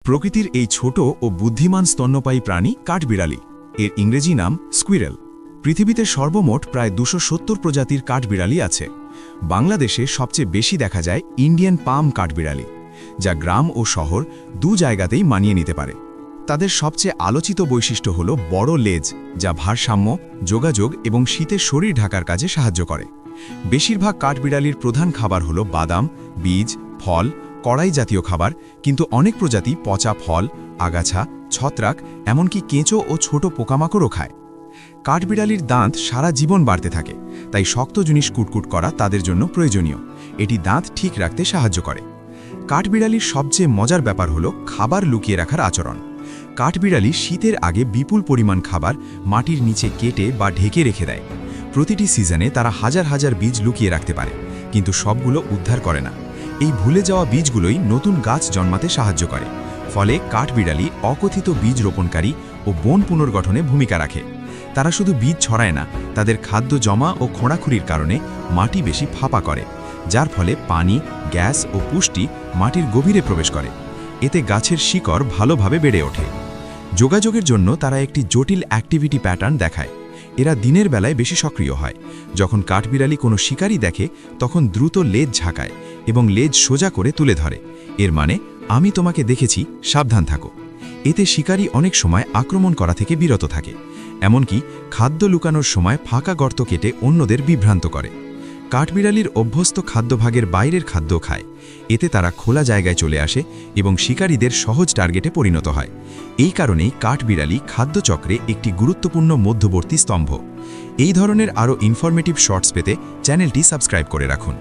প্রকৃতির এই ছোট ও বুদ্ধিমান স্তন্যপায়ী প্রাণী কাঠবিড়ালি। এর ইংরেজি নাম স্কুইরেল। পৃথিবীতে সর্বমোট প্রায় 270 প্রজাতির কাঠবিড়ালি আছে। বাংলাদেশে সবচেয়ে বেশি দেখা যায় ইন্ডিয়ান পাম কাঠবিড়ালি, যা গ্রাম ও শহর দু জায়গাতেই মানিয়ে নিতে পারে। তাদের সবচেয়ে আলোচিত বৈশিষ্ট্য হল বড় লেজ, যা ভারসাম্য, যোগাযোগ এবং শীতের শরীর ঢাকার কাজে সাহায্য করে। বেশিরভাগ কাঠবিড়ালির প্রধান খাবার হল বাদাম, বীজ, ফল, কড়াই জাতীয় খাবার, কিন্তু অনেক প্রজাতি পচা ফল, আগাছা, ছত্রাক, এমনকি কেঁচো ও ছোট পোকামাকড়ও খায়। কাঠবিড়ালির দাঁত সারা জীবন বাড়তে থাকে, তাই শক্ত জিনিস কুটকুট করা তাদের জন্য প্রয়োজনীয়। এটি দাঁত ঠিক রাখতে সাহায্য করে। কাঠবিড়ালির সবচেয়ে মজার ব্যাপার হলো খাবার লুকিয়ে রাখার আচরণ। কাঠবিড়ালি শীতের আগে বিপুল পরিমাণ খাবার মাটির নিচে কেটে বা ঢেকে রেখে দেয়। প্রতিটি সিজনে তারা হাজার হাজার বীজ লুকিয়ে রাখতে পারে, কিন্তু সবগুলো উদ্ধার করে না। এই ভুলে যাওয়া বীজগুলোই নতুন গাছ জন্মাতে সাহায্য করে। ফলে কাঠবিড়ালি অকথিত বীজ রোপণকারী ও বন পুনর্গঠনে ভূমিকা রাখে। তারা শুধু বীজ ছড়ায় না, তাদের খাদ্য জমা ও খোঁড়াখুড়ির কারণে মাটি বেশি ফাঁপা করে, যার ফলে পানি, গ্যাস ও পুষ্টি মাটির গভীরে প্রবেশ করে। এতে গাছের শিকড় ভালোভাবে বেড়ে ওঠে। যোগাযোগের জন্য তারা একটি জটিল অ্যাক্টিভিটি প্যাটার্ন দেখায়। এরা দিনের বেলায় বেশি সক্রিয় হয়। যখন কাঠবিড়ালি কোনো শিকারী দেখে, তখন দ্রুত লেজ ঝাঁকায় এবং লেজ সোজা করে তুলে ধরে। এর মানে, আমি তোমাকে দেখেছি, সাবধান থাকো। এতে শিকারী অনেক সময় আক্রমণ করা থেকে বিরত থাকে, এমনকি খাদ্য লুকানোর সময় ফাঁকা গর্ত কেটে অন্যদের বিভ্রান্ত করে। কাঠবিড়ালির অভ্যস্ত খাদ্যভাগের বাইরের খাদ্য খায়। এতে তারা খোলা জায়গায় চলে আসে এবং শিকারীদের সহজ টার্গেটে পরিণত হয়। এই কারণেই কাঠবিড়ালি খাদ্যচক্রে একটি গুরুত্বপূর্ণ মধ্যবর্তী স্তম্ভ। এই ধরনের আরও ইনফরমেটিভ শর্টস পেতে চ্যানেলটি সাবস্ক্রাইব করে রাখুন।